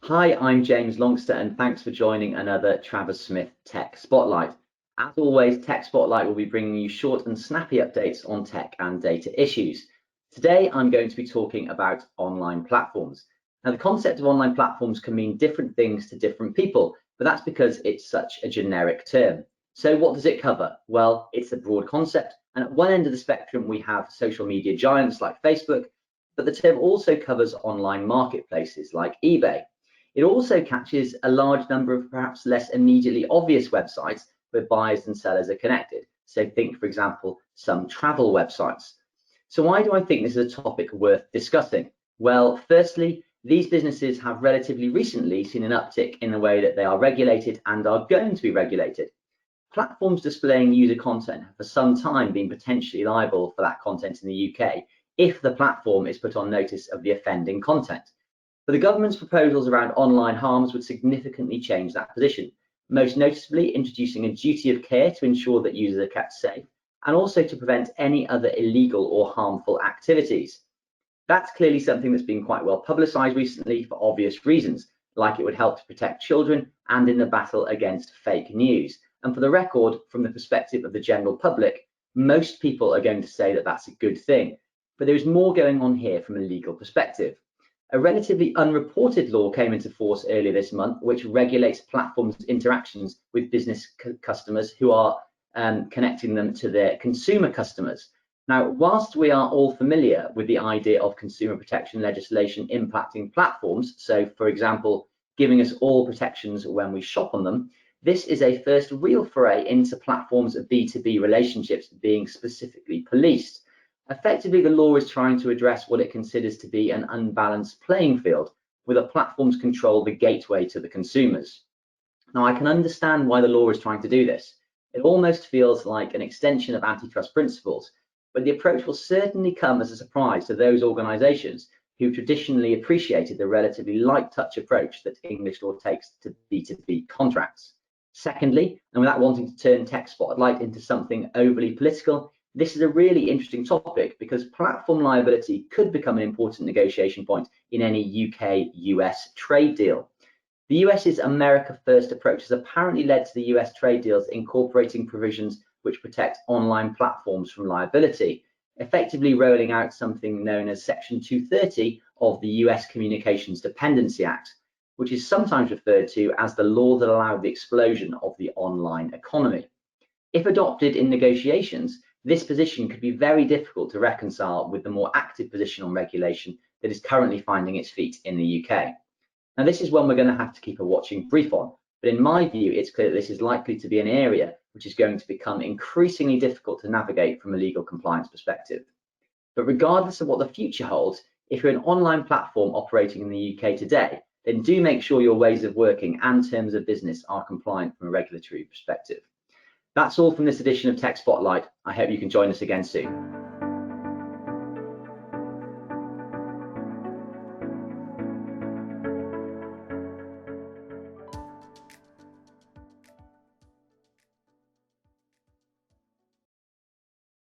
Hi, I'm James Longster, and thanks for joining another Travis Smith Tech Spotlight. As always, Tech Spotlight will be bringing you short and snappy updates on tech and data issues. Today, I'm going to be talking about online platforms. Now, the concept of online platforms can mean different things to different people, but that's because it's such a generic term. So what does it cover? Well, it's a broad concept, and at one end of the spectrum, we have social media giants like Facebook, but the term also covers online marketplaces like eBay. It also catches a large number of perhaps less immediately obvious websites where buyers and sellers are connected. So think, for example, some travel websites. So why do I think this is a topic worth discussing? Well, firstly, these businesses have relatively recently seen an uptick in the way that they are regulated and are going to be regulated. Platforms displaying user content have for some time been potentially liable for that content in the UK if the platform is put on notice of the offending content. But the government's proposals around online harms would significantly change that position, most noticeably introducing a duty of care to ensure that users are kept safe, and also to prevent any other illegal or harmful activities. That's clearly something that's been quite well publicised recently for obvious reasons, like it would help to protect children and in the battle against fake news. And for the record, from the perspective of the general public, most people are going to say that that's a good thing. But there is more going on here from a legal perspective. A relatively unreported law came into force earlier this month, which regulates platforms' interactions with business customers who are connecting them to their consumer customers. Now, whilst we are all familiar with the idea of consumer protection legislation impacting platforms, so for example, giving us all protections when we shop on them, this is a first real foray into platforms' B2B relationships being specifically policed. Effectively, the law is trying to address what it considers to be an unbalanced playing field, where the platforms control the gateway to the consumers. Now, I can understand why the law is trying to do this. It almost feels like an extension of antitrust principles, but the approach will certainly come as a surprise to those organisations who traditionally appreciated the relatively light touch approach that English law takes to B2B contracts. Secondly, and without wanting to turn Tech Spotlight into something overly political, this is a really interesting topic because platform liability could become an important negotiation point in any UK-US trade deal. The US's America First approach has apparently led to the US trade deals incorporating provisions which protect online platforms from liability, effectively rolling out something known as Section 230 of the US Communications Dependency Act, which is sometimes referred to as the law that allowed the explosion of the online economy. If adopted in negotiations, this position could be very difficult to reconcile with the more active position on regulation that is currently finding its feet in the UK. Now, this is one we're going to have to keep a watching brief on, but in my view, it's clear that this is likely to be an area which is going to become increasingly difficult to navigate from a legal compliance perspective. But regardless of what the future holds, if you're an online platform operating in the UK today, then do make sure your ways of working and terms of business are compliant from a regulatory perspective. That's all from this edition of Tech Spotlight. I hope you can join us again soon.